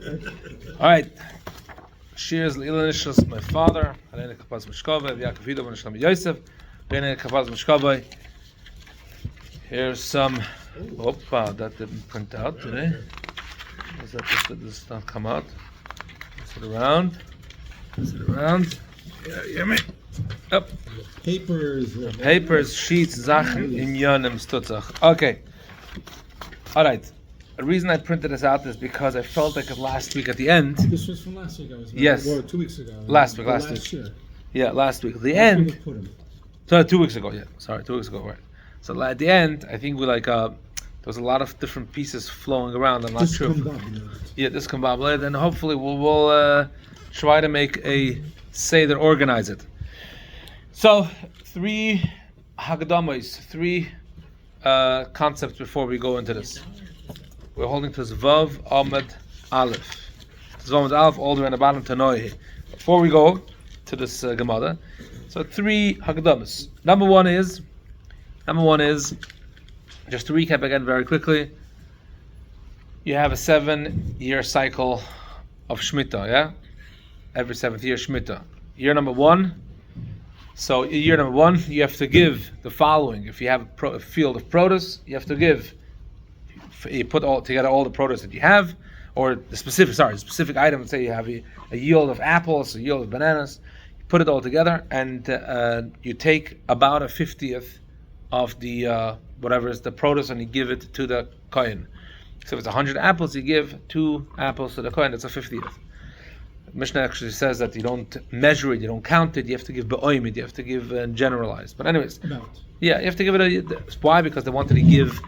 All right. Shiur's Leilanish, my father. Alene Kapaz Mishkova, Yaakov Hido, and Shlomo Yosef. Alene Kapaz Mishkova. Here's some. Opa, that didn't print out today. Is that just that this not come out? Is it around? Is it around? Yeah, you hear me? Up. Papers, sheets, Zachen, Inyanim, Stutzach. Okay. All right. The reason I printed this out is because I felt like last week at the end. This was from last week, I was right? Yes. Or 2 weeks ago. Last week. Year. Yeah, last week. At the end. So 2 weeks ago, yeah. Sorry, 2 weeks ago, right. So at the end, I think we there was a lot of different pieces flowing around. I'm not sure. Yeah, this combined, and hopefully we'll try to make a seder, organize it. So 3 hagdamos, 3 concepts before we go into this. We're holding to Zvav Ahmed Aleph. Zvav Ahmed Aleph, all the way on the bottom to Noihe. Before we go to this Gemarrah, so 3 hagdamos. Number one is, just to recap again very quickly, you have a 7-year cycle of Shemitah, yeah? Every 7th year Shemitah. Year number 1, so year number 1, you have to give the following. If you have a field of produce, you have to give, you put all together all the produce that you have, or the specific item. Let's say you have a yield of apples, a yield of bananas. You put it all together, and you take about a 50th of the whatever is the produce, and you give it to the kohen. So if it's 100 apples, you give 2 apples to the kohen. That's a 50th. Mishnah actually says that you don't measure it, you don't count it. You have to give be'oimid. You have to give generalized. But anyways, yeah, you have to give it why? Because they wanted to give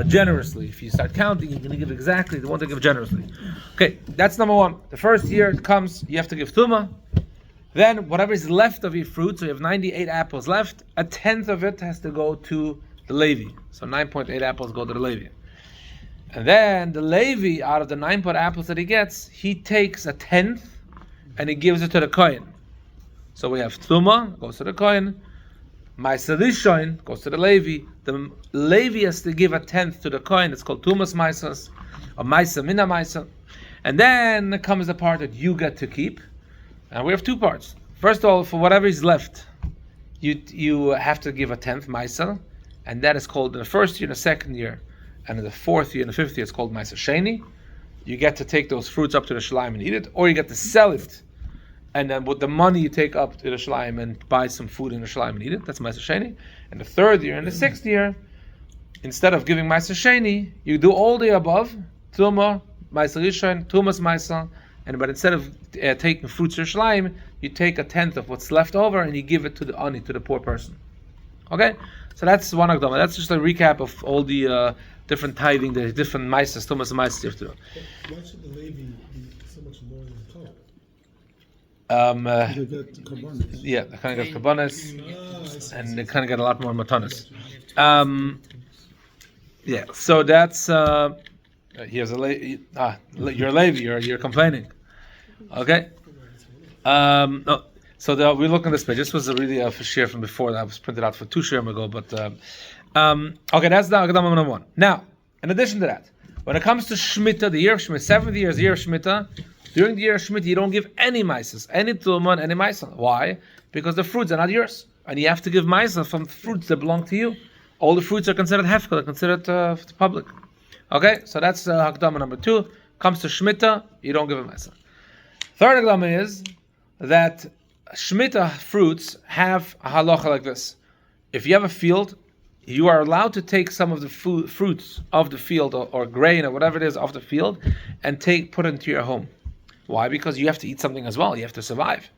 generously. If you start counting, you're going to give exactly. They want to give generously. Okay, that's number 1. The first year it comes, you have to give tumah. Then whatever is left of your fruit, so you have 98 apples left, a 10th of it has to go to the Levi. So 9.8 apples go to the Levi. And then the Levi, out of the 9 apples that he gets, he takes a 10th and he gives it to the Kohen. So we have tumah, goes to the Kohen. Maseches Rosh Hashana goes to the Levi. The Levi has to give a 10th to the Kohen. It's called tumas maisas, or maisa mina maisa. And then comes the part that you get to keep. And we have 2 parts. First of all, for whatever is left, you have to give a 10th maisa, and that is called in the first year, in the second year, and in the 4th year, and the 5th year, it's called maisa sheni. You get to take those fruits up to the shalayim and eat it, or you get to sell it, and then with the money you take up to the shalayim and buy some food in the shalayim and eat it. That's maisa sheni. And the 3rd year and the 6th year, instead of giving maisa sheni, you do all the above: tumah, maisa rishon, tumas maisa. But instead of taking fruits or shleim, you take a 10th of what's left over and you give it to the ani, to the poor person. Okay, so that's one akdama. That's just a recap of all the different tithing, the different maisas, tumas and maisas you have to do. Why should the Levi be so much more than the Torah? Yeah, they kind of get kabbanas, and they kind of get a lot more matanas. Yeah, so that's. Here's you're a Levi, you're complaining. Okay. No. So we look on this page. This was really a shiur from before that was printed out for 2 shiurim ago. But okay, that's the Akdama number 1. Now, in addition to that, when it comes to Shemitah, the year of Shemitah, 7th year is the year of Shemitah. During the year of Shemitah, you don't give any maisas, any tumah, any maisa. Why? Because the fruits are not yours, and you have to give maisa from fruits that belong to you. All the fruits are considered hefker, they're considered for the public. Okay, so that's Hakdama number 2. Comes to Shemitah, you don't give a maisa. Third Hakdama is that Shemitah fruits have a halacha like this. If you have a field, you are allowed to take some of the fruits of the field or grain or whatever it is off the field and put it into your home. Why? Because you have to eat something as well. You have to survive.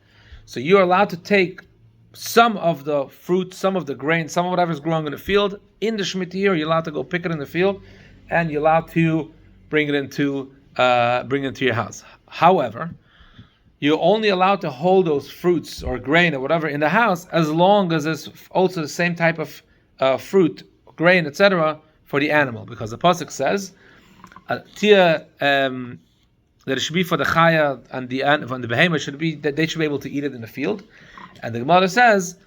So you're allowed to take some of the fruit, some of the grain, some of whatever is growing in the field in the Shemitah year. You're allowed to go pick it in the field, and you're allowed to bring it into your house. However, you're only allowed to hold those fruits or grain or whatever in the house as long as it's also the same type of fruit, grain, etc. for the animal, because the pasuk says that it should be for the chaya and the behemoth should be that they should be able to eat it in the field, and the Gemarrah says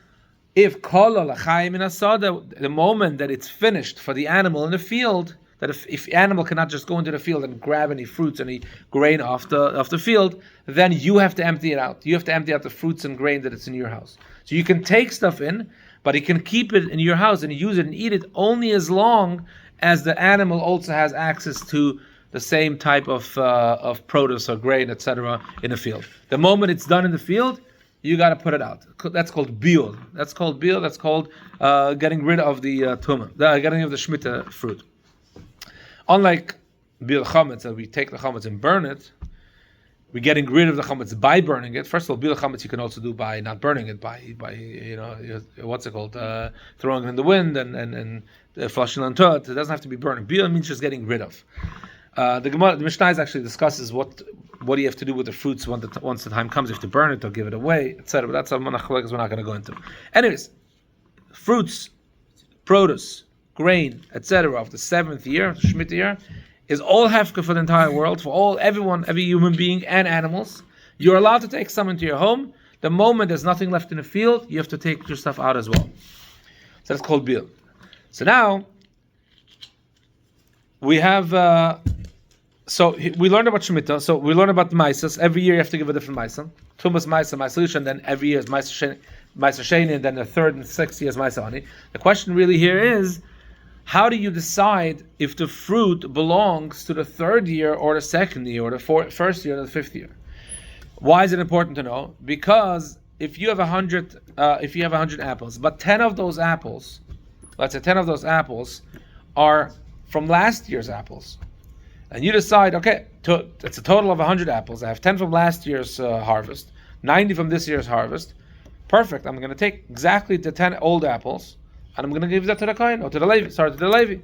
if kol l'chayim in asada, the moment that it's finished for the animal in the field, that if animal cannot just go into the field and grab any fruits, any grain off the field, then you have to empty it out. You have to empty out the fruits and grain that it's in your house. So you can take stuff in, but you can keep it in your house and use it and eat it only as long as the animal also has access to the same type of produce or grain, etc. in the field. The moment it's done in the field, you got to put it out. That's called biur. That's called getting rid of the tumah, getting rid of the shmita fruit. Unlike biur chametz, that we take the chametz and burn it, we're getting rid of the chametz by burning it. First of all, biur chametz you can also do by not burning it, by throwing it in the wind and flushing it into it. It doesn't have to be burning. Biur means just getting rid of. The Gemarrah, the Mishnah actually discusses what do you have to do with the fruits once the time comes. You have to burn it or give it away, etc. But that's a machlokes we're not going to go into. Anyways, fruits, produce, grain, etc. of the 7th year, Shemitah year, is all hefker for the entire world, for everyone, every human being and animals. You're allowed to take some into your home. The moment there's nothing left in the field, you have to take your stuff out as well. So that's called biur. So now we have. So we learned about Shemitah. So we learned about the Maaseh. Every year you have to give a different Maaseh. Tumas Maaseh, Maaseh, and then every year is Maaseh Sheni, and then the 3rd and 6th year is Maaseh Ani. The question really here is, how do you decide if the fruit belongs to the 3rd year or the 2nd year or the 1st year or the 5th year? Why is it important to know? Because if you have 100 apples, but 10 of those apples, let's say 10 of those apples are from last year's apples, and you decide, okay, it's a total of 100 apples. I have 10 from last year's harvest, 90 from this year's harvest. Perfect. I'm going to take exactly the 10 old apples, and I'm going to give that to the Kohen or to the Levi.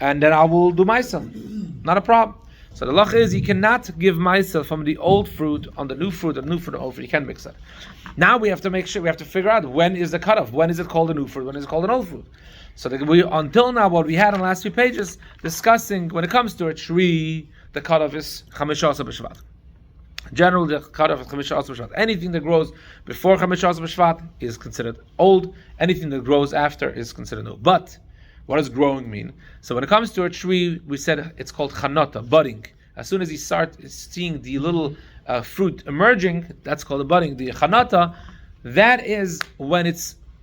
And then I will do Maaseh. Not a problem. So the lach is, you cannot give Maaseh from the old fruit on the new fruit, the new fruit on the old fruit. You can't mix that. Now we have to figure out, when is the cutoff? When is it called a new fruit? When is it called an old fruit? So until now, what we had in the last few pages, discussing when it comes to a tree, the cutoff is 15 b'Shvat. Generally, the cutoff is 15 b'Shvat. Anything that grows before 15 b'Shvat is considered old. Anything that grows after is considered new. But what does growing mean? So when it comes to a tree, we said it's called chanota, budding. As soon as you start seeing the little fruit emerging, that's called a budding. The chanota, that is when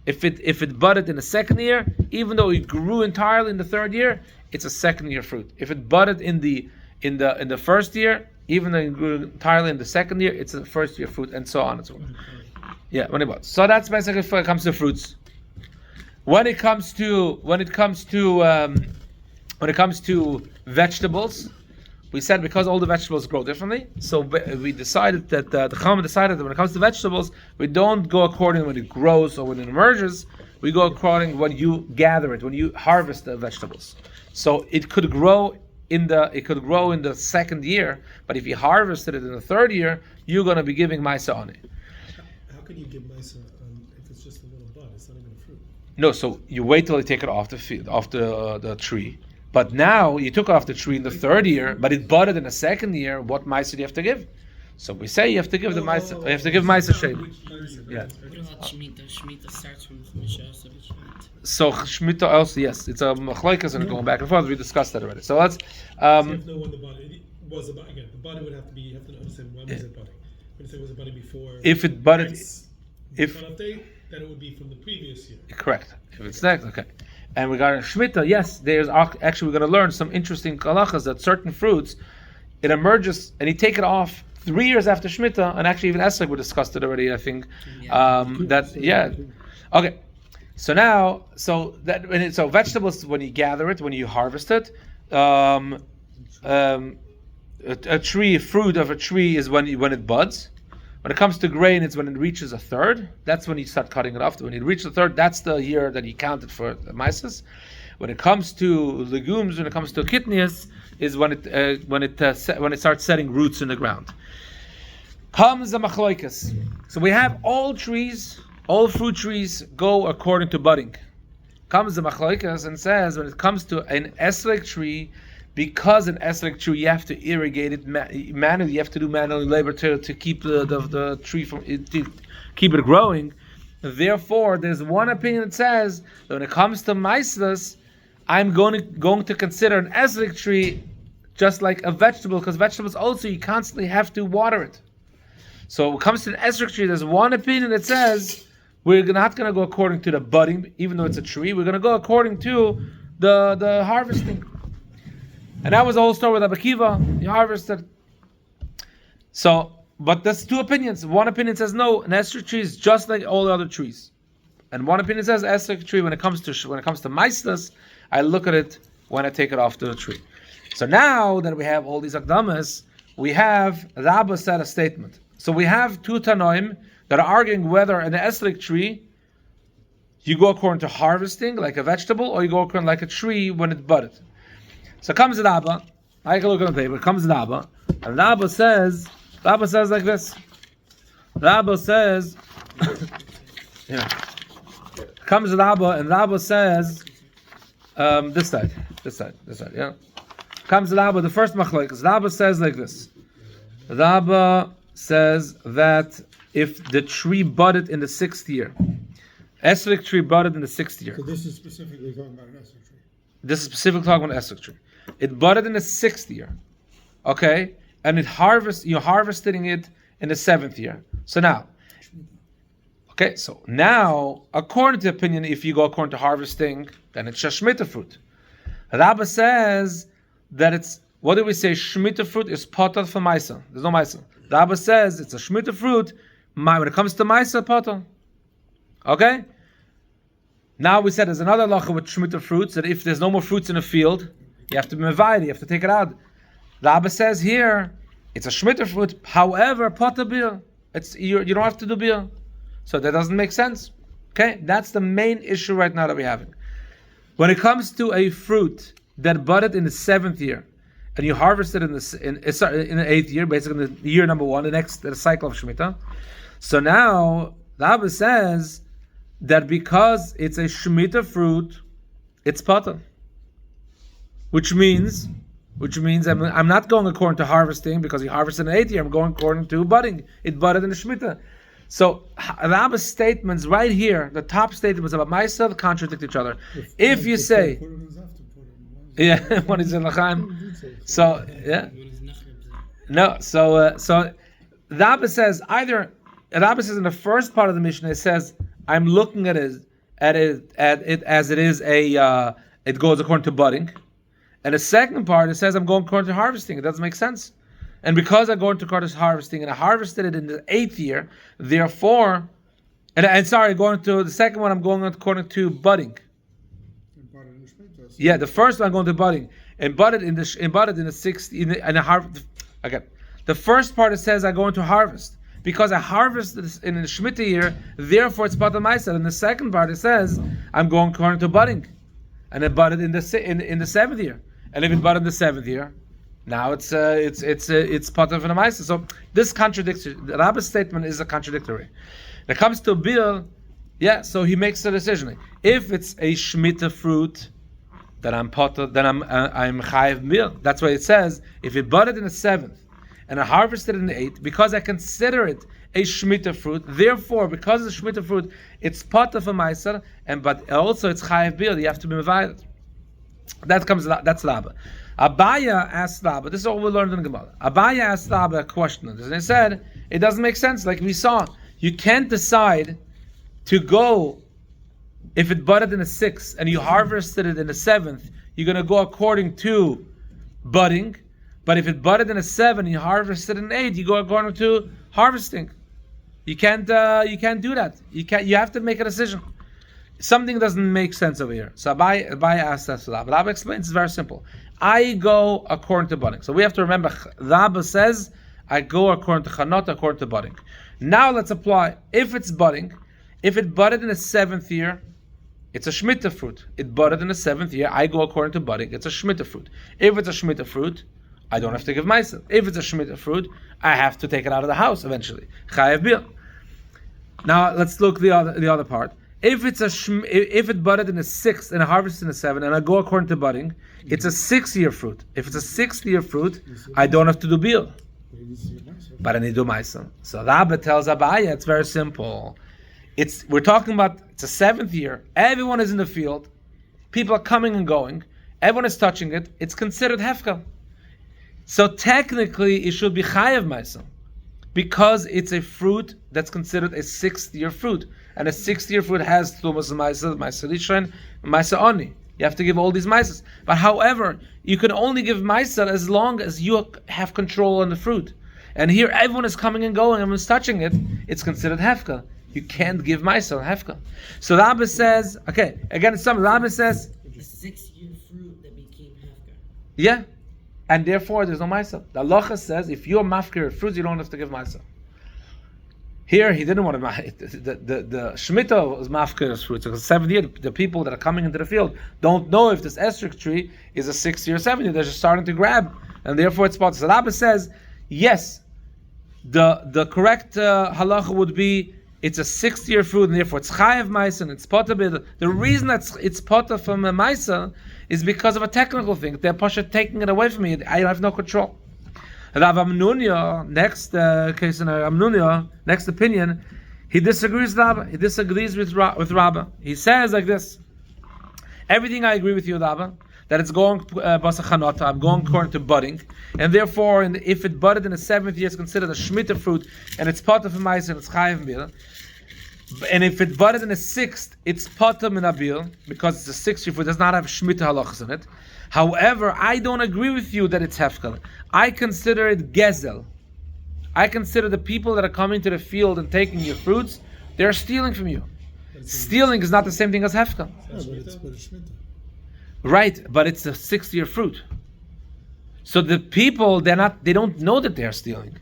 if it budded in the 2nd year, even though it grew entirely in the 3rd year, it's a 2nd year fruit. If it budded in the 1st year, even though it grew entirely in the 2nd year, it's a 1st year fruit, and so on and so on. Yeah, when it buds. So that's basically when it comes to fruits. When it comes to vegetables, we said because all the vegetables grow differently, so we decided that the Chacham decided that when it comes to vegetables, we don't go according when it grows or when it emerges. We go according when you gather it, when you harvest the vegetables. So it could grow in the 2nd year, but if you harvested it in the 3rd year, you're going to be giving Maaseh on it. How can you give Maaseh if it's just a little bud? It's not even a fruit. No, so you wait till you take it off the field, off the tree. But now you took off the tree in the 3rd year, but it budded in the 2nd year. What Maaseh do you have to give? So we say you have to give the Maaseh. You have to give Maaseh Sheni. Yeah. Shemitah starts from 15 b'Shvat. So Shemitah also, yes, it's a machlokes and going back and forth. We discussed that already. So let's. You have to know when the body was about. Again, the body would have to be. You have to understand when was it budding. When you say was it budding before? If it budded, cutoff date, then it would be from the previous year. Correct. If it's next, okay. And regarding Shemitah, yes, there's actually we're going to learn some interesting halachas that certain fruits, it emerges and you take it off 3 years after Shemitah, and actually even Esrog we discussed it already. I think Okay. So vegetables, when you gather it, when you harvest it, fruit of a tree is when it buds. When it comes to grain, it's when it reaches a 3rd. That's when you start cutting it off. When it reaches the 3rd, that's the year that you counted for the Maaseh. When it comes to legumes, when it comes to kidneys, is when it starts setting roots in the ground. Comes the machlokes. So we have all fruit trees go according to budding. Comes the machlokes and says when it comes to an Esrog tree, because an Esrog tree you have to irrigate it manually, you have to do manual labor to keep the tree to keep it growing. Therefore, there's one opinion that says that when it comes to Maaseh, I'm going to consider an esrog tree just like a vegetable, because vegetables also you constantly have to water it. So when it comes to an esrog tree, there's one opinion that says we're not going to go according to the budding, even though it's a tree. We're going to go according to the harvesting. And that was the whole story with Abba Kiva. He harvested. So, but there's two opinions. One opinion says no, an esrog tree is just like all the other trees. And one opinion says esrog tree when it comes to maistas, I look at it when I take it off the tree. So now that we have all these akdamas, we have Rabba said a statement. So we have two Tanoim that are arguing whether an esrog tree you go according to harvesting like a vegetable, or you go according like a tree when it's budded. So comes Rabba, I can look at the paper. Comes Rabba, and Rabba says like this. Rabba says, comes Rabba, and Rabba says, this side, yeah. Comes Rabba, the first machlokes. Rabba says like this. Rabba says that if the tree budded in the 6th year, esrog tree budded in the 6th year. So this is specifically talking about an esrog tree. This is specifically talking about an esrog tree. It budded in the 6th year, okay, and you're harvesting it in the 7th year. So now, okay, so now according to opinion, if you go according to harvesting, then it's a shemitah fruit. Rabba says that it's, what do we say? Shemitah fruit is potter for maisa. There's no maisa. Rabba says it's a shemitah fruit. When it comes to maisa, potter. Okay. Now we said there's another lacha with shemitah fruits, that if there's no more fruits in the field, you have to be mevayed, you have to take it out. Rabba says here it's a shemitah fruit. However, potter bir, you don't have to do bir. So that doesn't make sense. Okay, that's the main issue right now that we're having. When it comes to a fruit that budded in the 7th year, and you harvest it in the 8th year, basically in the year number 1, the cycle of Shemitah. So now Rabbi says that because it's a Shemitah fruit, it's potter. Which means I'm not going according to harvesting because he harvested in the 8th year. I'm going according to budding. It budded in the Shemitah. So Rabbi's statements right here, the top statements about Maisa, contradict each other. If you say, one is in L'chaim. So no. So Rabbi says Rabbi says in the first part of the Mishnah, it says I'm looking at it as it is it goes according to budding, and the second part it says I'm going according to harvesting. It doesn't make sense. And because I go into according to harvesting, and I harvested it in the 8th year, therefore, going to the second one, I'm going according to budding. Yeah, the first one I'm going to budding, and budded in the 6th. Again, the first part it says I go into harvest because I harvested in the Shemitah year, therefore it's part of myself. And the second part it says I'm going according to budding, and it budded in the 7th year. And if it budded in the 7th year, now it's part of an amaisa. So this contradicts. The Rabbi's statement is a contradictory. When it comes to bil, so he makes a decision. If it's a shemitah fruit, then I'm potter. Then I'm chayiv bil. That's why it says if it budded in the 7th and I harvested in the 8th, because I consider it a shemitah fruit. Therefore, because it's a shemitah fruit, it's potter for meiser, but also it's chayiv bil. You have to be mevayidet. That's Rabba. Abaya asked Rabba, this is all we learned in the Gemarrah. Abaya asked Rabba a question on this, and he said, it doesn't make sense. Like we saw, you can't decide to go, if it budded in the 6th and you harvested it in the 7th, you're going to go according to budding. But if it budded in the 7th and you harvested in the 8th, you go according to harvesting. You can't do that. You have to make a decision. Something doesn't make sense over here. So Abai asked that to Rabba. Rabba explains it's very simple. I go according to budding. So we have to remember, Rabba says, I go according to chanot, according to budding. Now let's apply, if it's budding, if it budded in the 7th year, it's a shemitah fruit. It budded in the 7th year, I go according to budding, it's a shemitah fruit. If it's a shemitah fruit, I don't have to give myself. If it's a shemitah fruit, I have to take it out of the house eventually. Chayev bil. Now let's look the other part. If it budded in the 6th and I harvested in the 7th and I go according to budding, it's a 6-year fruit. If it's a 6th-year fruit, I don't have to do bil, but I need to do myself. So Rabbi tells Abaya, it's very simple. We're talking about it's a 7th year. Everyone is in the field. people are coming and going, everyone is touching it, it's considered hefka. So technically, it should be chayav ma'isa, because it's a fruit that's considered a 6th-year fruit, and a 6th-year fruit has tumas ma'isa, ma'isa rishon, ma'isa oni. You have to give all these ma'isas. But however, you can only give ma'isa as long as you have control on the fruit. And here, everyone is coming and going, everyone's touching it. It's considered hefka. You can't give ma'isa on hefka. So Rabbi says, okay, again, Rabbi says, The 6-year fruit that became hefker. yeah, and therefore there's no ma'isa. The halacha says if you're mafkir fruits, you don't have to give ma'isa. Here he didn't want to. The Shemitah was mafkir fruits because 7th year the people that are coming into the field don't know if this Esrog tree is a 6th year or 7th year. They're just starting to grab, and therefore it's spotted. So Rabbi says yes. The correct halacha would be it's a 6th year fruit and therefore it's chayav ma'isa and it's potter. The reason that it's potter from a ma'isa is because of a technical thing. They're pasha taking it away from me. I have no control. Rav Amnunia, next case in Amnunia, next opinion, he disagrees with Rabba. He disagrees with Rabba. He says like this: everything I agree with you, Rabba, that it's going basachanota. I'm going according to budding, and therefore, if it budded in the 7th year, it's considered a shemitah fruit, and it's potter for ma'isa and it's chayav bil. And if it budded in the 6th, it's potter min abil because it's a 6th year fruit. It does not have shemitah halachas in it. However, I don't agree with you that it's hefker. I consider it gezel. I consider the people that are coming to the field and taking your fruits, they're stealing from you. Stealing is not the same thing as hefker. Right, but it's a 6th-year fruit. So the people, they don't know that they're stealing.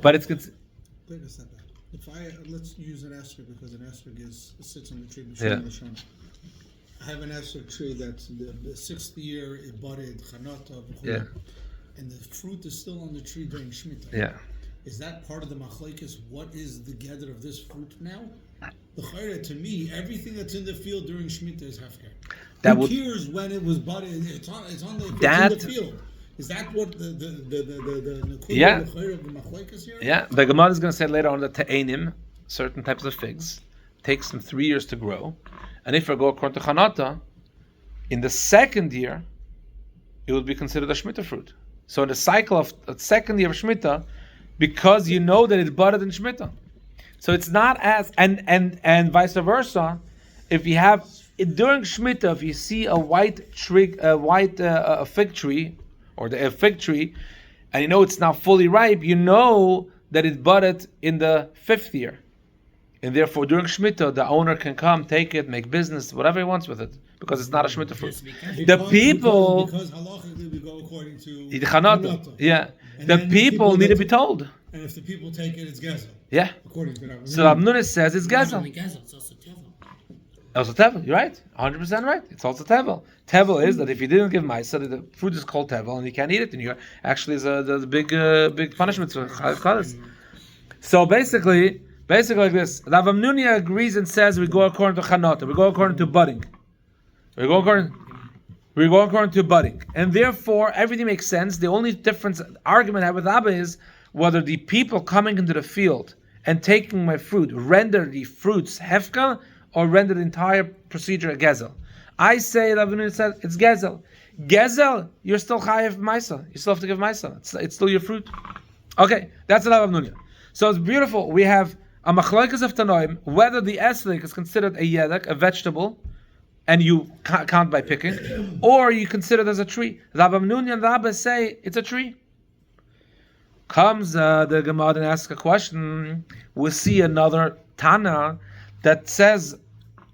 But it's... Take a step back. Let's use an Esrog because an Esrog sits on the tree. Yeah. I have an Esrog tree that's the 6th year, it budded, chanata, Yeah. and the fruit is still on the tree during Shemitah. Yeah. Is that part of the machlekes? What is the gather of this fruit now? The chayre, to me, everything that's in the field during Shemitah is hefker. Who cares when it was budded? It's in the field. Is that what the yeah. of the machlekes here? Yeah. The Gemarrah is going to say later on that te'enim, certain types of figs, takes them 3 years to grow. And if I go according to Chanata, in the 2nd year, it would be considered a Shemitah fruit. So in the cycle of the 2nd year of Shemitah, because you know that it budded in Shemitah. So it's not as, and vice versa, if you have, during Shemitah, if you see a fig tree, or a fig tree, and you know it's now fully ripe, you know that it budded in the 5th year. And therefore, during Shemitah, the owner can come, take it, make business, whatever he wants with it, because it's not a Shemitah fruit. Because halachically we go according to Chanata. Yeah. The people need to be told. And if the people take it, it's gezel. Yeah. According to that. So Abnunis says it's Not gezel. only gezel, it's also tevel. Also tevel. You're right. 100% right. It's also tevel. Tevel is that if you didn't give ma'isa, the fruit is called tevel, and you can't eat it, and you actually is the big punishment for chalas. So basically like this. Rav Amnunia agrees and says we go according to chanota. We go according to budding. We go according to budding, and therefore everything makes sense. The only argument I have with Abba is whether the people coming into the field and taking my fruit render the fruits hefka or render the entire procedure a gezel. I say, Rav Amnunia said it's gezel. Gezel, you're still chayav ma'isa. You still have to give ma'isa. It's still your fruit. Okay, that's Rav Amnunia. So it's beautiful. We have a machlokes of Tanoim, whether the esrog is considered a yedek, a vegetable, and you count by picking, or you consider it as a tree. Rav Amnunia and Rabba say it's a tree. Comes the Gemarrah and asks a question. We see another Tana that says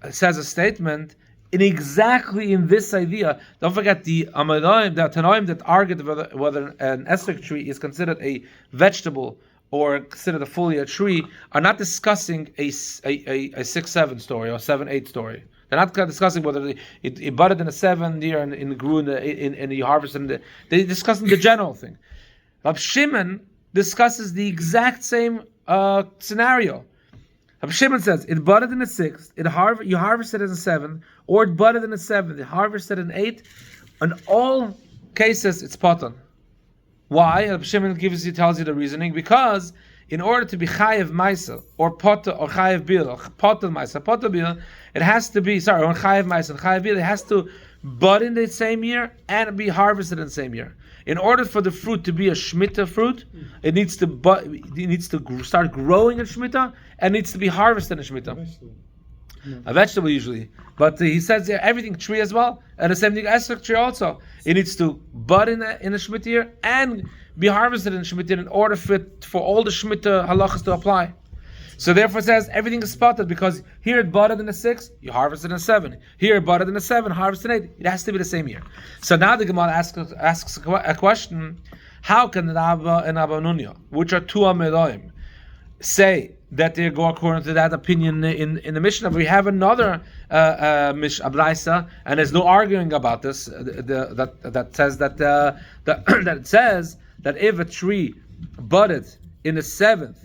a statement exactly in this idea. Don't forget the Tanoim that argued whether an esrog tree is considered a vegetable or considered fully a tree are not discussing a 6-7 story or 7-8 story. They're not discussing whether it budded in the 7th year and grew in the harvest. They're discussing the general thing. Rab Shimon discusses the exact same scenario. Rab Shimon says it budded in the 6th, you harvested it in the 7th, or it budded in the 7th, you harvested in 8th. In all cases, it's poton. Why? Rab Shimon tells you the reasoning, because in order to be chayev ma'isa or potter or chayev bil or potter ma'isa potter bil, it has to be or chayev ma'isa and chayev bil, it has to bud in the same year and be harvested in the same year. In order for the fruit to be a Shemitah fruit, it needs to start growing in Shemitah and needs to be harvested in Shemitah. A vegetable usually, but he says everything tree as well, and the same thing Esrog tree also. It needs to bud in the Shemitah year and be harvested in Shemitah in order for all the Shemitah halachas to apply. So therefore it says everything is spotted, because here it budded in the 6, you harvested in the 7. Here it budded in the 7, harvested in 8. It has to be the same year. So now the Gemarrah asks a question: how can Rabba and Abba Nunya, which are two Ameloim, say that they go according to that opinion in the Mishnah? We have another Abraisa, and there's no arguing about this. That says that that it says that if a tree budded in the 7th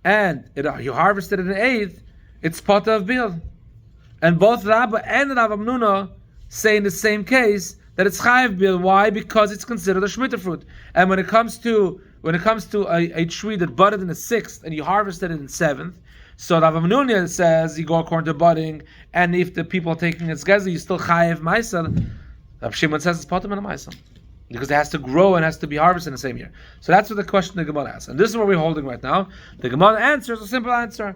and you harvested in the 8th, it's pot of bil. And both Rabba and Rabba Amnuna say in the same case that it's chayav bil. Why? Because it's considered a Shemitah fruit. And when it comes to a tree that budded in the 6th and you harvested it in the 7th, so Rabba Amnuna says you go according to budding, and if the people are taking its gezer, you still chayav ma'aseh. Rabbi Shimon says it's potem and a ma'aseh, because it has to grow and has to be harvested in the same year. So that's what the question the Gemarrah asks. And this is what we're holding right now. The Gemarrah answers a simple answer.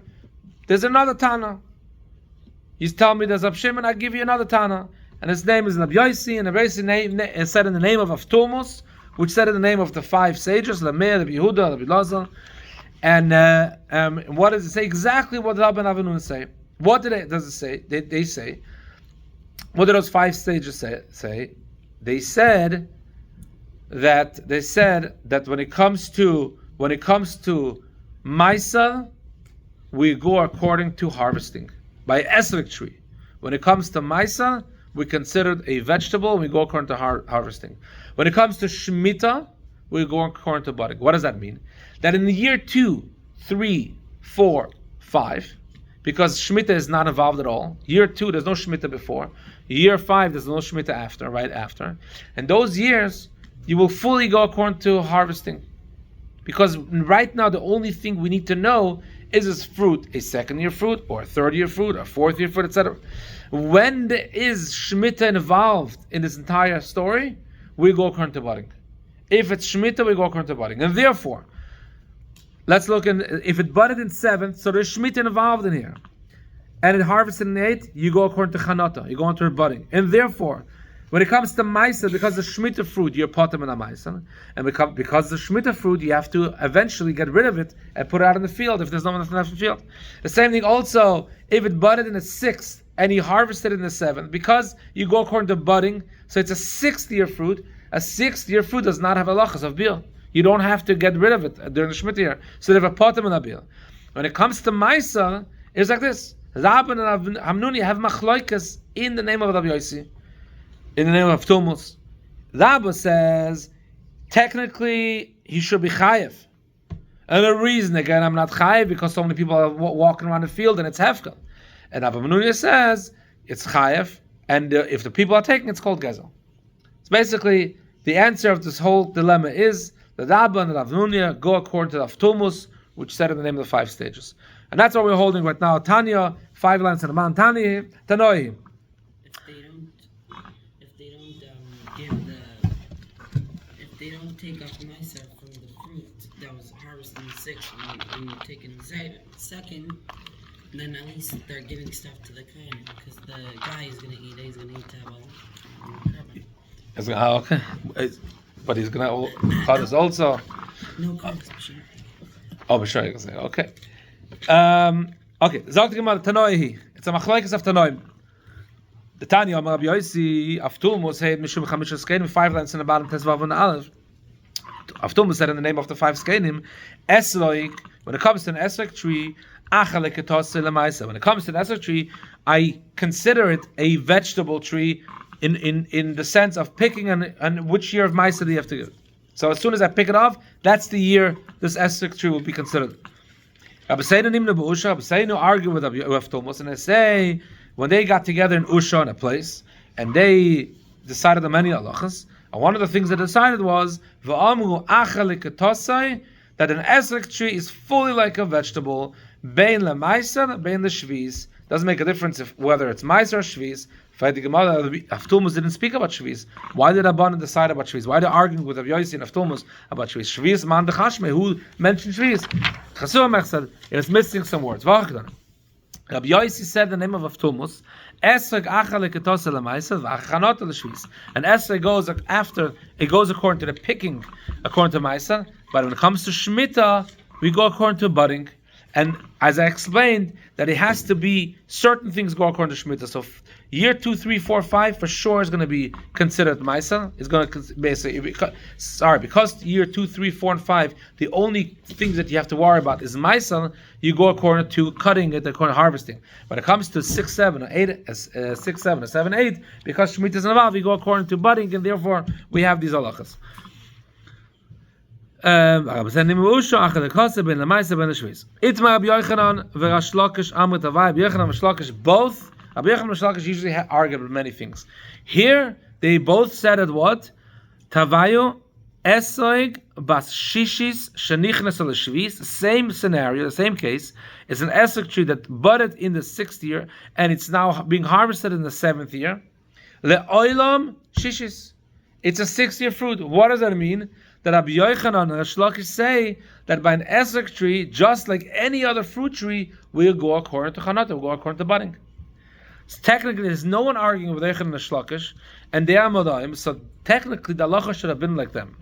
There's another Tana. He's telling me there's Rabbi Shimon, I give you another Tana. And his name is Rabbi Yossi, and Rabbi Yossi name is said in the name of Avtumus, which said in the name of the 5 sages, Lameir, Rabbi Yehuda, Rabbi Lazar. And what does it say? Exactly what Rabbi and Avinun say. What does it say? They say, what do those 5 sages say? They said that when it comes to Maisa, we go according to harvesting by Esrog tree. When it comes to Maisa, we consider it a vegetable. We go according to harvesting. When it comes to Shemitah, we go according to budding. What does that mean? That in the year 2, 3, 4, 5, because Shemitah is not involved at all. Year 2, there's no Shemitah before. Year 5, there's no Shemitah after, right after. And those years, you will fully go according to harvesting. Because right now, the only thing we need to know is this fruit a 2nd-year fruit, or a 3rd-year fruit, or a 4th-year fruit, etc. When there is Shemitah involved in this entire story, we go according to budding. If it's Shemitah, we go according to budding. And therefore, let's look if it budded in 7th, so there's Shemitah involved in here, and it harvested in 8th, you go according to Chanata, you go into budding. And therefore, when it comes to Maisa, because the Shemitah fruit, you're potem and a Maisa, and because the Shemitah fruit, you have to eventually get rid of it and put it out in the field if there's no one left in the field. The same thing also, if it budded in the 6th and you harvested in the 7th, because you go according to budding, so it's a 6th-year fruit. A 6th-year fruit does not have halachas of bil. You don't have to get rid of it during the Shemitah year. So they have a potem and a bil. When it comes to Maisa, it's like this. Rabban and Hamnuni have machloikas in the name of Rabbi Yossi, in the name of Tumus. Rabba says, technically, he should be chayev. And the reason, again, I'm not chayev, because so many people are walking around the field and it's hefkel. And Rabbi Menunya says, it's chayev, and if the people are taking, it's called gezel. So basically, the answer of this whole dilemma is that Rabba and Rabbi Menunya go according to the Tumus, which said in the name of the 5 stages. And that's what we're holding right now. Tanya, 5 lines in the man. Tani, Tanoi. If they don't take up myself from the fruit that was harvested in the 6th and you take it in the 2nd, then at least they're giving stuff to the kohen, because the guy is going to eat it. He's going to eat tabal. Okay. But he's going to cut us also. No carbs, Bashir. Oh, Bashir, you can say. Okay. Okay. Zog Gemarrah Tanoi. It's a machlokes of Tanoim. The Tanya, Rabbi Yossi, Avtumus, had Mishum Chamish Skenim, 5 lines in the bottom, Tesvav and Aleph. Avtumus said in the name of the 5 Skenim, Esrog, when it comes to an Esrog tree, when it comes to an Esrog tree, I consider it a vegetable tree in the sense of picking and which year of Maisa do you have to give. So as soon as I pick it off, that's the year this Esrog tree will be considered. Rabbi Seinu argue with Avtumus, and they say, when they got together in Usha in a place, and they decided on many halachas, and one of the things they decided was that an esrog tree is fully like a vegetable, bein lemaisa, bein leshvis. Doesn't make a difference whether it's maisa or shvis. Fight the Gemarrah. Avtumus didn't speak about Shvius. Why did Rabbanan decide about Shvius? Why are they arguing with Rabbi Yossi and Avtumus about Shvius? Shvius man de Chashme. Who mentioned Shvius? Chasur said it was missing some words. Rabbi Yossi said the name of Avtumus. Esrog achale ketose lemaisa v'achanot l'shvius. And Esrog goes after, it goes according to the picking, according to Maisa. But when it comes to Shemitah, we go according to budding. And as I explained, that it has to be certain things go according to Shemitah. So year 2, 3, 4, 5 for sure is going to be considered Maisa. It's going to basically because year 2, 3, 4, and 5, the only things that you have to worry about is Maisa. You go according to cutting it, according to harvesting. When it comes to 6, 7, or 8, 6, 7, or 7, 8, because Shemitah is involved, we go according to budding, and therefore we have these halachas. Itma Rabbi Yochanan v'Rash Lakish Amrit Avai. Rabbi Yochanan and Rash Lakish both. Rabbi Yochanan and Rash Lakish usually argue about many things. Here they both said it what? Tavayu Esrog bas shishis shenichnas al shvis. Same scenario, the same case. It's an esrog tree that budded in the 6th year and it's now being harvested in the 7th year. Le'olam shishis. It's a 6-year fruit. What does that mean? That Rabbi Yochanan and Rash Lakish say that by an esrog tree, just like any other fruit tree, we'll go according to chanata, we'll go according to budding. So technically, there's no one arguing with Yochanan and Rash Lakish, and they are modaim. So technically, the halacha should have been like them.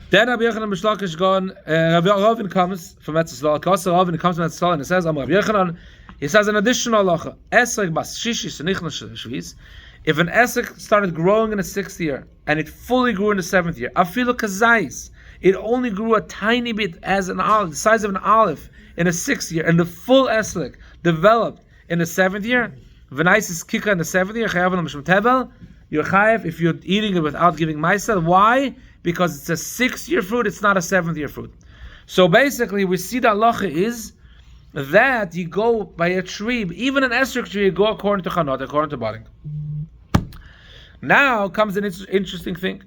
Then Rabbi Yochanan and Rash Lakish gone. Rabbi Ravin comes from Etzisrael. Also, Ravin comes from Etzisrael, and he says, Rabbi Yochanan, he says an additional halacha: esrog bas shishis shenichnas shvis. If an esrog started growing in the 6th year and it fully grew in the 7th year, afilu kazais, it only grew a tiny bit as an olive, the size of an olive in the 6th year, and the full esrog developed in the 7th year. V'nais is kika in the 7th year. Chayav l'mishum tevel. You're chayav if you're eating it without giving ma'aser. Why? Because it's a 6-year fruit. It's not a 7th-year fruit. So basically, we see the halacha is that you go by a tree, even an esrog tree, you go according to chanot, according to budding. Now comes an interesting thing.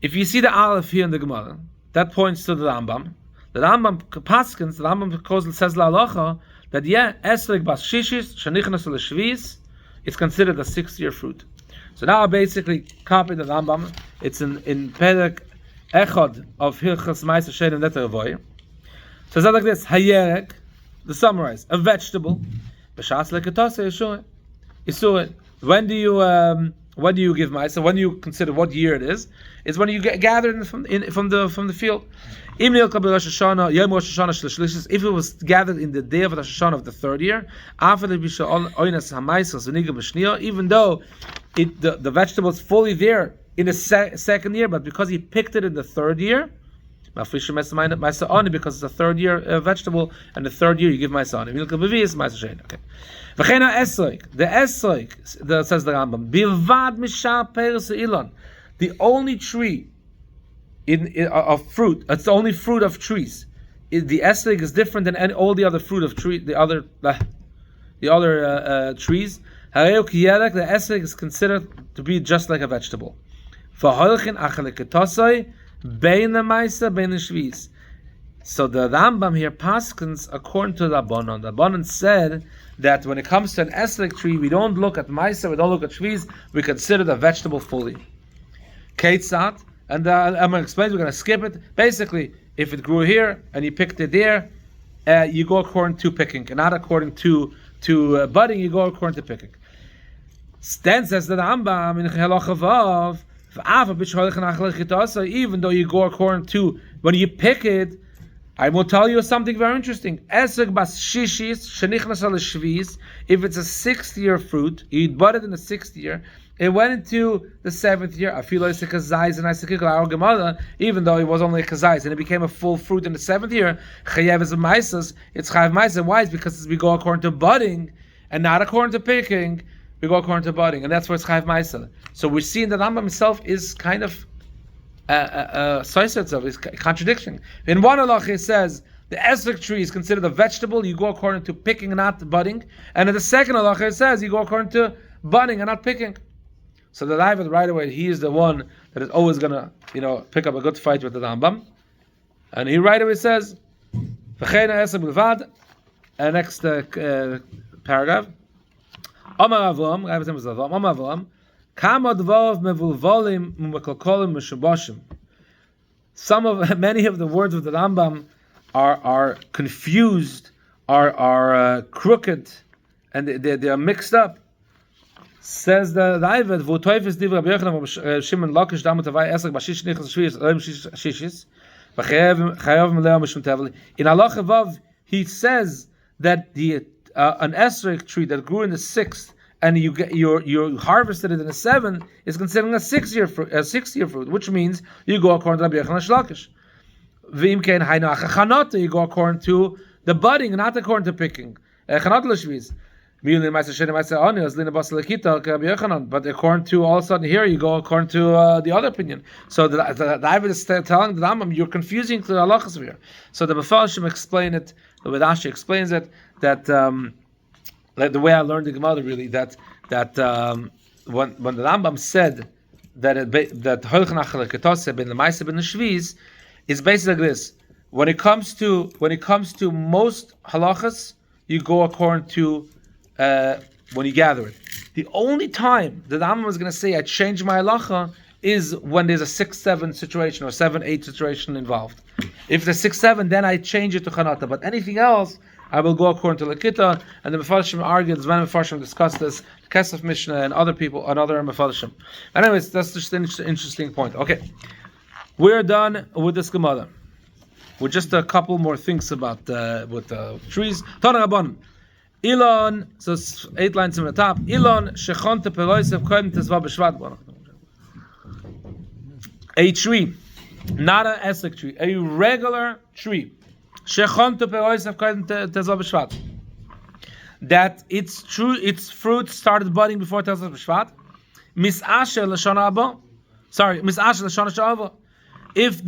If you see the aleph here in the Gemarrah, that points to the Rambam. The Rambam paskins, the Rambam says la halacha that esrog bas shishis shenichnas l'shvis, it's considered a 6-year fruit. So now I basically copy the Rambam. It's in Perek Echad of Hilchas Ma'aser Shein and Neter. So it's like this: Hayerek, the summarize, a vegetable. B'shas leketase yisur. When do you give ma'aser? When do you consider what year it is? It's when you gather it from the field. If it was gathered in the day of Rosh Hashana of the 3rd year, even though the vegetable is fully there in the 2nd year, but because he picked it in the 3rd year, because it's a 3rd year vegetable, and the 3rd year you give ma'aser on it. Okay. The esrog, says the Rambam, bilvad mishar peres ilon, the only tree of fruit. It's the only fruit of trees. The esrog is different than all the other fruit of tree. The other trees. The esrog is considered to be just like a vegetable. So the Rambam here paskins according to the Rabbanan. The Rabbanan said that when it comes to an esrog tree, we don't look at ma'aser, we don't look at shviz, we consider the vegetable fully. Keitzat, and I'm going to explain, we're going to skip it. Basically, if it grew here and you picked it there, you go according to picking, and not according to budding, you go according to picking. Then says the Rambam in Halacha Vav, even though you go according to, when you pick it, I will tell you something very interesting. Esrog bas shishis shenichnas al shvis. If it's a 6th-year fruit, you budded in the 6th year, it went into the 7th year. I feel like a kazais and I said Gemarrah, even though it was only a kazais and it became a full fruit in the 7th year. Chayav is a ma'aser. It's chayav ma'aser. Why? It's because we go according to budding and not according to picking. We go according to budding, and that's where it's chayav ma'aser. So we're seeing that Rambam himself is kind of is contradiction. In one halacha it says the esrog tree is considered a vegetable, you go according to picking and not budding, and in the second halacha it says you go according to budding and not picking. So the Ravid right away, he is the one that is always gonna pick up a good fight with the Rambam, and he right away says next paragraph. Amar Avram, Rabbi says Avram, Amar Avram, Kama dvav mevulvolim umekalkolim meshubashim. Many of the words of the Rambam are confused, are crooked, and they are mixed up. Says the Ravid, "Vo toifes divrei Rabbi Yochanan Shimon Lakish damu tavai Esrog bashish nichas shviyas oim shishis v'chayav meleo mishum tevel." In Halacha Vav, he says that an Esrog tree that grew in the 6th and you harvested it in the 7th is considered a 6-year fruit, which means you go according to Rabbi Yochanan Shlakish. V'im kein haynu achanata, you go according to the budding, not according to picking. Chanata l'shviz. But according to all of a sudden here, you go according to the other opinion. So the Ravid is telling the Rambam, you're confusing the halachas here. So the meforshim explain it, the Rashi explains it, that like the way I learned the Gemarrah really, that when the Rambam said that holchen achal ketose ben lemaisa ben shviz, is basically like this. When it comes to most halachas, you go according to when you gather it. The only time that the Rambam was going to say I changed my halacha is when there's a 6-7 situation or 7-8 situation involved. If the 6-7, then I change it to chanata. But anything else, I will go according to Lakita. And the meforshim argued, many meforshim discussed this, the Kesef Mishnah and other people, and other meforshim. Anyways, that's just an interesting point. Okay, we're done with this Gemarrah. With just a couple more things about with the trees. Tana Rabbanim. Ilon, so 8 lines from the top. Ilon shechonte peloisev koyim tezva b'shvat. A tree, not an Esrog tree, a regular tree. Shechonte peloisev koyim tezva b'shvat. That its fruit started budding before tezva b'shvat. Misasher l'shana haba. Sorry, misasher l'shana shava. If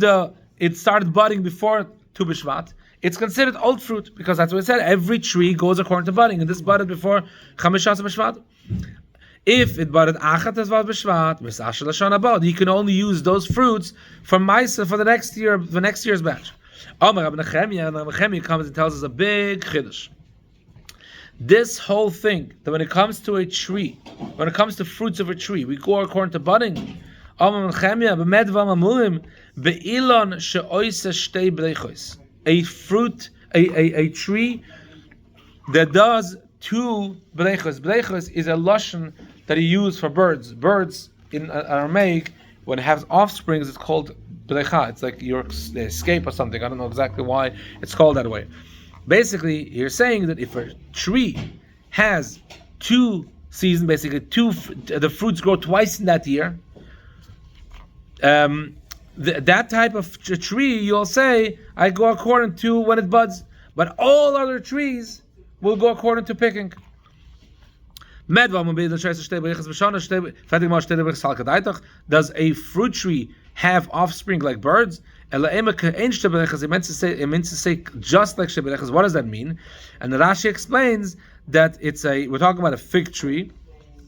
it started budding before Tu B'Shvat, it's considered old fruit, because that's what it said. Every tree goes according to budding, and this budded before Chamishas B'Shvat. If it budded Achat Tezvat B'Shvat, Misasher L'Shana Haba, you can only use those fruits for Maisa for the next year's batch. Amar Rabbi Nechemia comes and tells us a big chiddush. This whole thing, that when it comes to a tree, when it comes to fruits of a tree, we go according to budding. Amar Nechemia b'medva mamulim be'ilon she'oisa shtei brechos. A fruit, a tree that does 2 brechos. Brechos is a lashon that you use for birds. Birds in Aramaic, when it has offsprings, it's called brecha. It's like your escape or something. I don't know exactly why it's called that way. Basically, you're saying that if a tree has 2 seasons, basically the fruits grow twice in that year, that type of tree, you'll say, I go according to when it buds. But all other trees will go according to picking. Does a fruit tree have offspring like birds? It means to say just like sheberechas. What does that mean? And the Rashi explains that we're talking about a fig tree,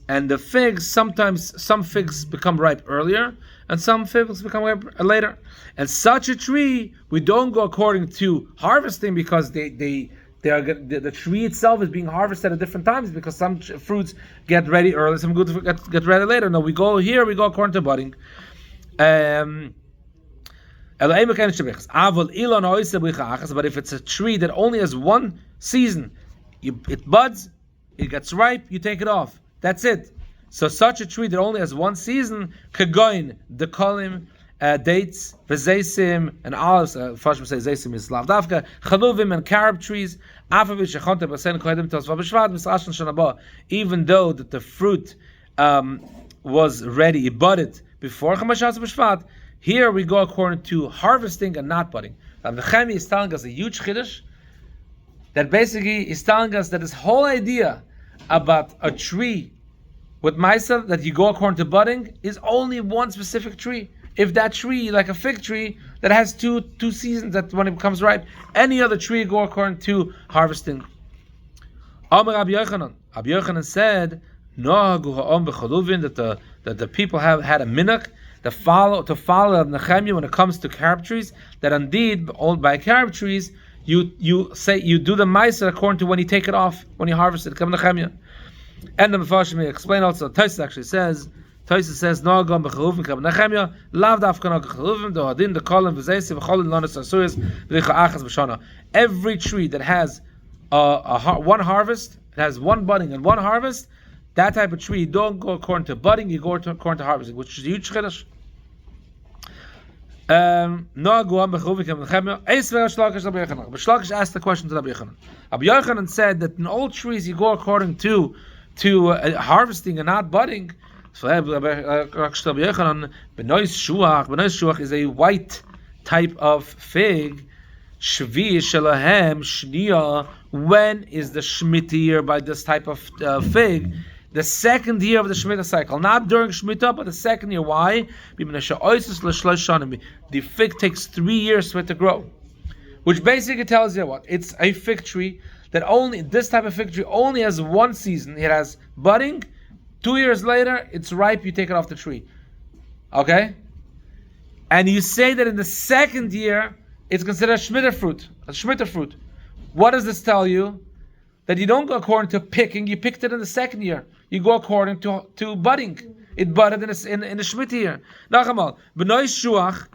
and the figs, sometimes some figs become ripe earlier, and some figs become ripe later. And such a tree, we don't go according to harvesting, because the tree itself is being harvested at different times, because some fruits get ready early, some good get ready later. No, we go according to budding. But if it's a tree that only has 1 season, it buds, it gets ripe, you take it off. That's it. So such a tree that only has 1 season, kagoin, the kolim, dates, v'zeisim, and olives. First say zeisim is lavdavka, chaluvim and carob trees. Even though that the fruit was ready, it budded before Chamashas B'Shvat, here we go according to harvesting and not budding. And the Chemi is telling us a huge chiddush, that basically is telling us that this whole idea about a tree with Maisa, that you go according to budding, is only one specific tree. If that tree, like a fig tree, that has two seasons, that when it becomes ripe, any other tree go according to harvesting. Amar Rabbi Yochanan said, that the people have had a minhag to follow Nechemia when it comes to carob trees, that indeed by carob trees you do the Maisa according to when you take it off, when you harvest it. Come Nechemia. And the meforshim explain also. Tosfos actually says. Tosfos says no gam b'chaluvim kab Nechemia lav dafka no b'chaluvim do hadin the kolim v'zeisi v'cholin lonas asuyas v'licha achas b'shana. Every tree that has one harvest, it has one budding and one harvest. That type of tree, you don't go according to budding, you go according to harvesting, which is a huge chiddush. Shlakish asked the question to Rabbi Yochanan. Rabbi Yochanan said that in all trees you go according to harvesting and not budding. So Rabbi Yochanan, Benois Shuach is a white type of fig. Shvi Shalahem Shnia. When is the Shemitah year by this type of fig? The second year of the Shemitah cycle, not during Shemitah, but the second year. Why? The fig takes 3 years for it to grow, which basically tells you what? It's a fig tree that only, this type of fig tree only has one season. It has budding. 2 years later, it's ripe. You take it off the tree. Okay? And you say that in the second year, it's considered a Shemitah fruit. What does this tell you? That you don't go according to picking. You picked it in the second year. You go according to budding. It budded in the Shemitah year. Nachamal, B'noi Shuach,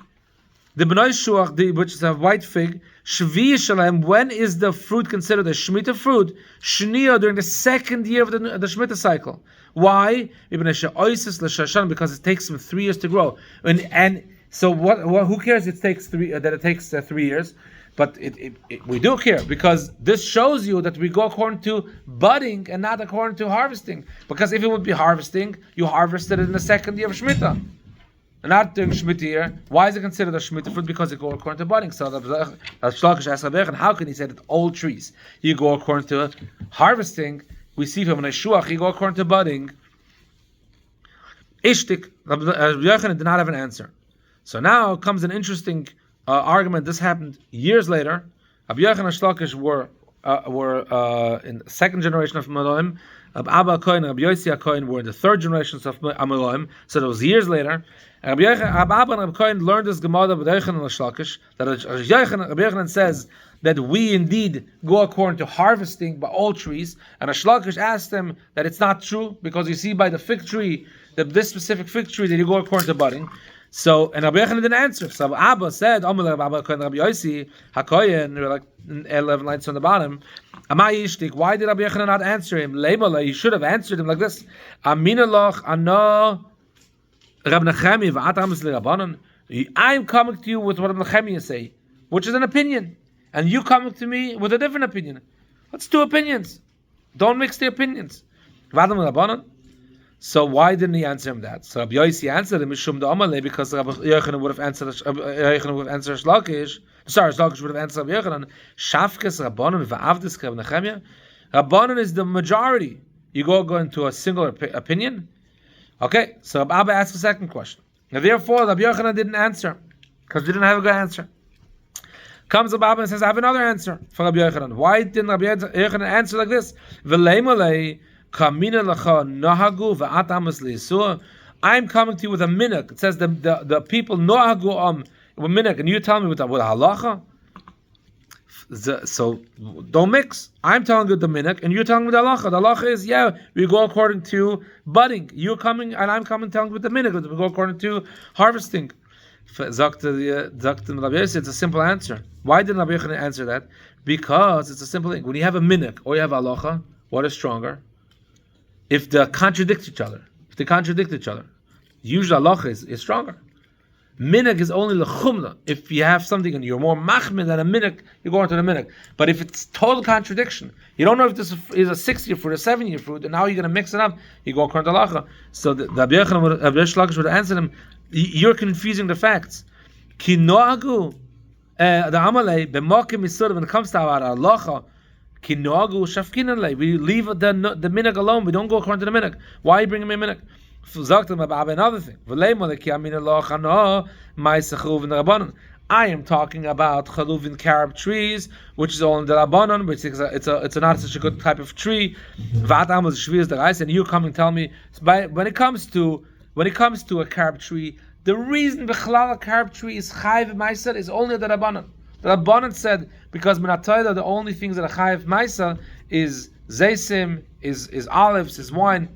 which is a white fig, Shvi Shalem, when is the fruit considered a Shemitah fruit? Shnia, during the second year of the Shemitah cycle. Why? Because it takes them 3 years to grow. And so who cares it takes 3 years? But we do care, because this shows you that we go according to budding and not according to harvesting. Because if it would be harvesting, you harvested it in the second year of Shemitah, and not during Shemitah year. Why is it considered a Shemitah fruit? Because it goes according to budding. So Shlakish asked Rabbi Yochanan, how can he say that all trees you go according to harvesting? We see from Neshuach you go according to budding. Ishtik, Rabbi Yochanan did not have an answer. So now comes an interesting argument. This happened years later. Rabbi Yochanan and Shlakish were in the second generation of Meloim. Abba HaKohen and Rabbi Yossi HaKohen were in the third generation of Meloim. So that was years later. And Abba and Rabbi Kohen learned this Gemarrah with Rabbi Yochanan and Shlakish, that Rabbi Yochanan says that we indeed go according to harvesting by all trees. And Shlakish asked him that it's not true, because you see by the fig tree, this specific fig tree, that you go according to budding. So, and Rabbi Yochanan didn't answer. So Abba said, Rabbi Yossi HaKohen, like 11 lines on the bottom, why did Rabbi Yochanan not answer him? He should have answered him like this. I'm coming to you with what Rabbi Nechemia say, which is an opinion, and you coming to me with a different opinion. That's two opinions. Don't mix the opinions. So why didn't he answer him that? So Rabbi Yossi answered him because Rabbi Yochanan would have answered Shlakish. Sorry, Shlakish would have answered Rabbi Yochanan. Shafkes Rabbanon v'avdis Rabbi Nechemia. Rabbanon is the majority. You go into a single opinion. Okay, so Abba asked the second question. And therefore, Rabbi Yochanan didn't answer, because he didn't have a good answer. Comes Abba and says, I have another answer for Rabbi Yochanan. Why didn't Rabbi Yochanan answer like this? I'm coming to you with a minhag. It says the people nohagu with minhag, and you tell me with a halacha. So don't mix. I'm telling you the minhag, and you're telling me the halacha. The halacha is, we go according to budding. You're coming, and I'm coming telling you with the minhag. We go according to harvesting. It's a simple answer. Why didn't Rabbi Yochanan answer that? Because it's a simple thing. When you have a minhag or you have a halacha, what is stronger? If they contradict each other. Usually halacha is stronger. Minhag is only lechumla. If you have something and you're more machmir than a minhag, you go into the minhag. But if it's total contradiction, you don't know if this is a 6-year fruit, a 7-year fruit, and now you're going to mix it up, you go according to halacha. So the Rabbi Shlakish would have answered him, you're confusing the facts. Ki noagu the amalei b'mokim yisur, when it comes to our halacha, ki noagu shafkinanlei, we leave the minhag alone. We don't go according to the minhag. Why are you bringing me a minhag? Another thing. I am talking about chaluvin carob trees, which is all in the Rabbanon, which is it's not such a good type of tree. And you come and tell me when it comes to a carob tree, the reason the carob tree is chayiv ma'aser is only the Rabbanon. The Rabbanon said, because Minatayla, the only things that are chayiv ma'aser is zaysim, is olives, is wine.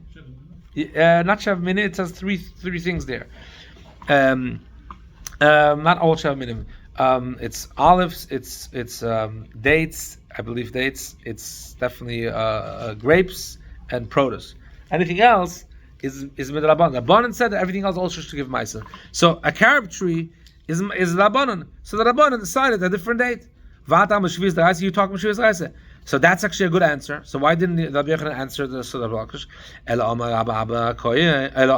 Not shav minim. It says three things there. Not all shav minim. It's olives. It's dates. I believe dates. It's definitely grapes and produce. Anything else is midrabanan. Rabbanan said that everything else also should give ma'aser. So a carob tree is rabbanan. So the rabbanan decided a different date. V'atam b'shvius da'aser. You talk b'shvius da'aser. So that's actually a good answer. So why didn't Rabbi Yochanan answer the Suda Blakish? Ela Omar Abba Koyin. Ela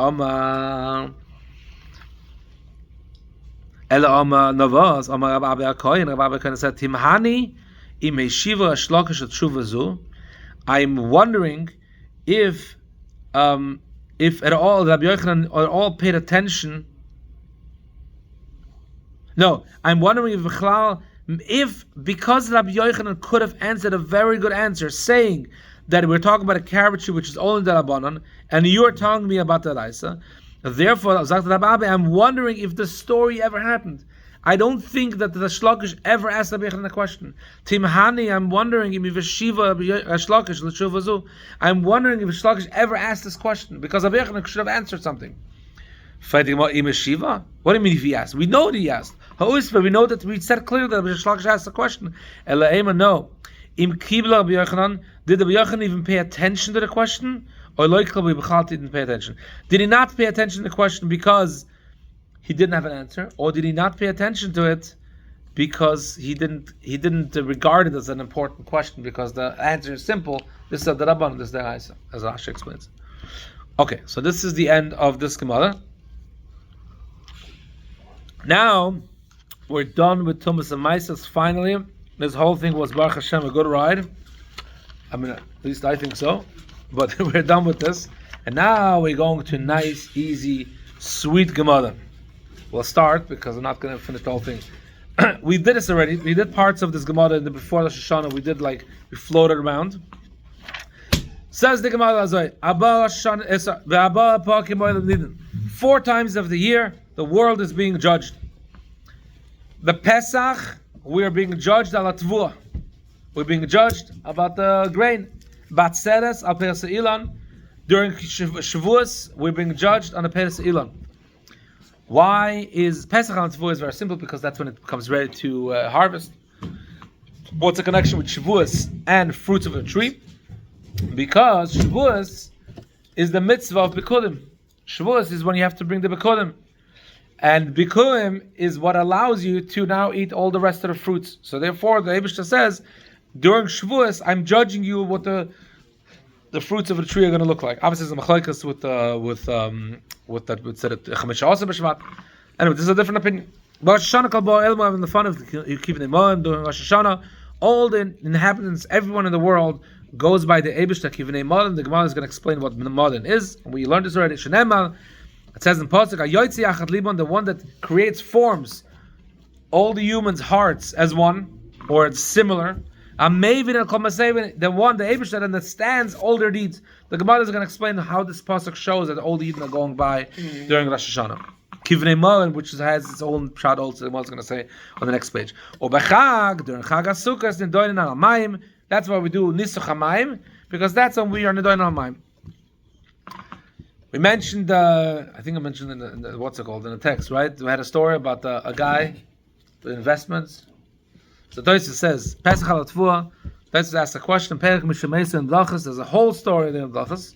Omar Novos. Omar Abba Koyin. Rabbi Koyin said, Timhani im Yeshiva Shlokish Tshuvazu. I'm wondering if at all Rabbi Yochanan at all paid attention. No, I'm wondering if because Rabbi Yochanan could have answered a very good answer, saying that we're talking about a carob tree which is only the Rabbanon, and you're telling me about the Raisa, therefore, I'm wondering if the story ever happened. I don't think that the Shlokish ever asked Rabbi Yochanan a question. Timhani, I'm wondering if Shlokish, I'm wondering if Shlokish ever asked this question, because Rabbi Yochanan should have answered something. What do you mean if he asked? We know that he asked. We know that we said clearly that Rabbi Shlokish asked the question. No. Did Rabbi Yochanan even pay attention to the question? Or didn't pay attention? Did he not pay attention to the question because he didn't have an answer? Or did he not pay attention to it because he didn't regard it as an important question because the answer is simple? This is the Rabban, this is the Raisa, as Rashi explains. Okay, so this is the end of this Gemarrah. Now, we're done with Tumas and Maaseh. Finally, this whole thing was Baruch Hashem a good ride. I mean, at least I think so. But we're done with this, and now we're going to nice, easy, sweet Gemarrah. We'll start because I'm not going to finish the whole thing. We did this already. We did parts of this Gemarrah before the Shoshana. We floated around. Says the Gemarrah, 4 times of the year the world is being judged. The Pesach, we are being judged ala tvua. We're being judged about the grain. Batzeres al peres ilan. During Shavuos, we're being judged on the peres ilan. Why is Pesach on Tvua? Is very simple, because that's when it becomes ready to harvest. What's the connection with Shavuos and fruits of a tree? Because Shavuos is the mitzvah of Bikurim. Shavuos is when you have to bring the Bikurim. And Bikurim is what allows you to now eat all the rest of the fruits. So therefore, the Eibishter says, during Shavuos, I'm judging you what the fruits of the tree are going to look like. Obviously, it's a machlokes with that would say that Chamisha also b'Shvat. Anyway, this is a different opinion. Rosh Hashana kol bo elmo, having the fun of keeping the moed during Rosh Hashana. All the inhabitants, everyone in the world, goes by the Eibishter Kivnei Moden. The Gemarrah is going to explain what Moden is. And we learned this already. Shenemar, it says in Pasuk, Hayotzi Achad Libon, the one that forms all the humans' hearts as one, or it's similar. Amavin and Komasevin, the one, the Eibishter, that understands all their deeds. The Gemarrah is going to explain how this Pasuk shows that all the Yidden are going by during Rosh Hashanah. Kivnei Moden, which has its own pshat also, the Gemarrah is going to say on the next page. Obechag, during Chag HaSukkos, Nidoinen al Mayim. That's why we do Nisuch HaMayim, because that's when we are Nidoinen al Mayim. We mentioned, I think I mentioned in the what's it called, in the text, right? We had a story about a guy with investments. So Tosis says, Pesach al Tvua, Tosis asks a question, Perek Mishamesa and Blachas, there's a whole story there in Blachas.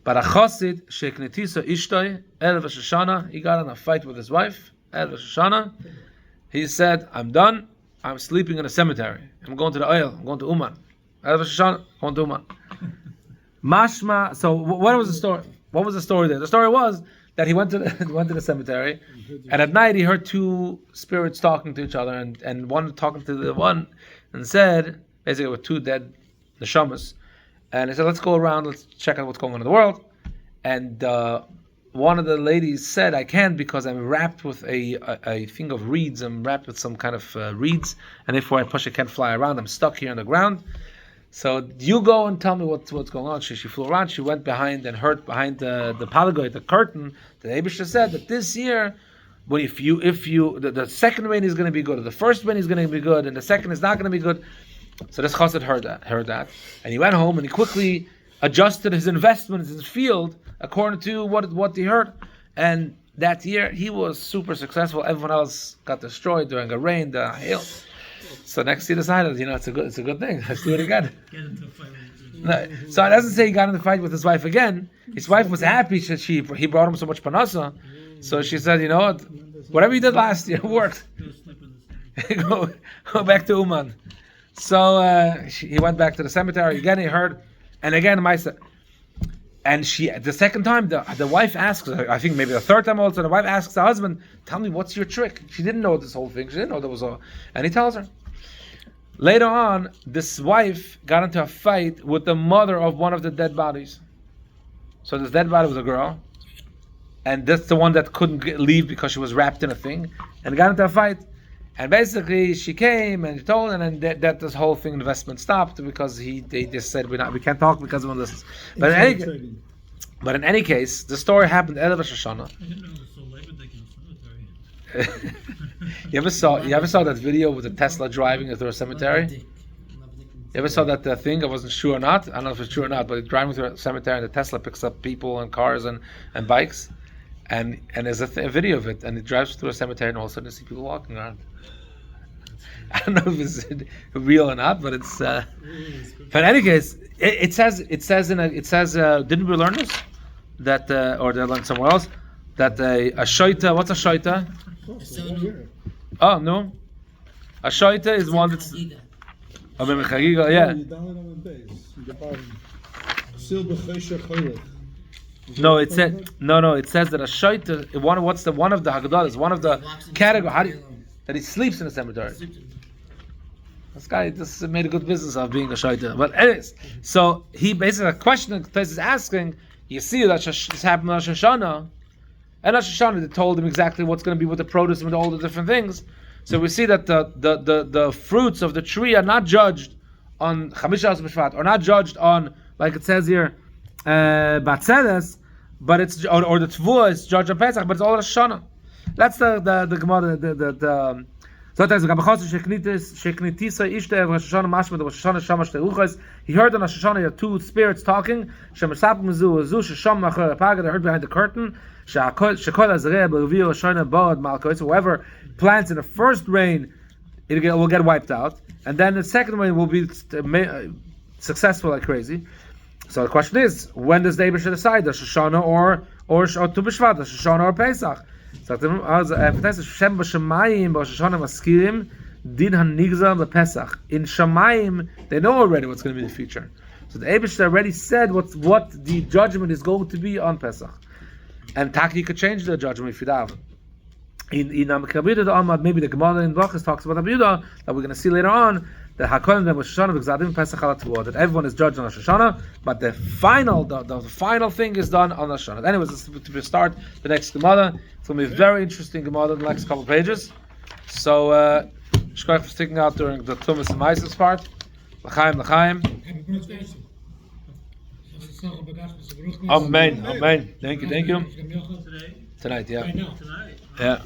But a Chosid, Sheknetiso Ishtoi, Erev Shoshana, he got in a fight with his wife, Erev Shoshana. He said, I'm done, I'm sleeping in a cemetery. I'm going to the oil, I'm going to Uman. Erev Shoshana, going to Uman. Mashma, so what was the story? What was the story there? The story was that he went to the cemetery, and at night he heard 2 spirits talking to each other, and one talking to the one, and said, basically with 2 dead neshamas, and he said, let's go around, let's check out what's going on in the world. And one of the ladies said, I can't because I'm wrapped with a thing of reeds, I'm wrapped with some kind of reeds, and therefore I push, I can't fly around, I'm stuck here on the ground. So you go and tell me what's going on. She flew around. She went behind and heard behind the palagoy, the curtain. The Eibishter said that this year, but if the second rain is going to be good, or the first rain is going to be good, and the second is not going to be good, So this chassid heard that, and he went home and he quickly adjusted his investments in his field according to what he heard. And that year he was super successful. Everyone else got destroyed during a rain, the hail. So next he decided, it's a good thing. Let's do it again. Get into a fight with No, so it doesn't say he got in the fight with his wife again. His wife was happy that he brought him so much panasa. So she said, you know what, whatever you did last year worked. Go sleep in the sand. go back to Uman. So he went back to the cemetery again. He heard, and again Maisa. And the second time, the wife asks, I think maybe the third time also, the wife asks the husband, "Tell me, what's your trick?" She didn't know this whole thing. She didn't know there was and he tells her. Later on, this wife got into a fight with the mother of one of the dead bodies. So this dead body was a girl, and that's the one that couldn't leave because she was wrapped in a thing, and got into a fight. And basically, she came and told, and then that this whole thing investment stopped because they just said we can't talk because of this. But in any case, the story happened at Rosh Hashana. I didn't know it was so late, but they can cemetery. You ever saw that video with the Tesla driving through a cemetery? You ever saw that thing? I wasn't sure or not. I don't know if it's true or not, but it's driving through a cemetery and the Tesla picks up people and cars and bikes, and there's a video of it, and it drives through a cemetery and all of a sudden you see people walking around. I don't know if it's real or not, but it's. But in any case, it says. Didn't we learn this? That or did I learn somewhere else? That a shaita. What's a shaita? Oh no, a shaita is one that's. Yeah. No, it said no. It says that a shaita. One of the haggadahs, one of the category that he sleeps in the cemetery. This guy just made a good business of being a shaita. But anyways, so he basically, a question that is asking, you see that this happened on Rosh Hashana, and Rosh Hashana they told him exactly what's going to be with the produce and with all the different things. So we see that the fruits of the tree are not judged on Chamisha B'Shvat, or not judged on, like it says here, Batzedes, but it's or the Tvua is judged on Pesach, but it's all Rosh Hashana. That's the Gemarrah, sometimes he heard on Rosh Hashana you have two spirits talking. They heard behind the curtain. Whoever plants in the first rain, it will get wiped out, and then the second rain will be successful like crazy. So the question is, when does the Eibusher decide? Rosh Hashana or Tu B'Shvat, Rosh Hashana or Pesach? So Shem b'Shamayim b'Rosh Hashana maskirim din hanigza b'Pesach. In Shamayim, they know already what's going to be the future. So the Eibusher already said what the judgment is going to be on Pesach. And Taki could change the judgment if you daven. In maybe the Gemarrah in Brachos talks about Abiuda that we're going to see later on. That everyone is judged on Rosh Hashana, but the final thing is done on Rosh Hashana. Anyways, to start the next Gemarrah. It's going to be a very interesting Gemarrah in the next couple of pages. So, Shkoyach for sticking out during the Tumas and Maises part. L'chaim. Amen. Thank you. Today? Tonight, yeah. Tonight. Yeah.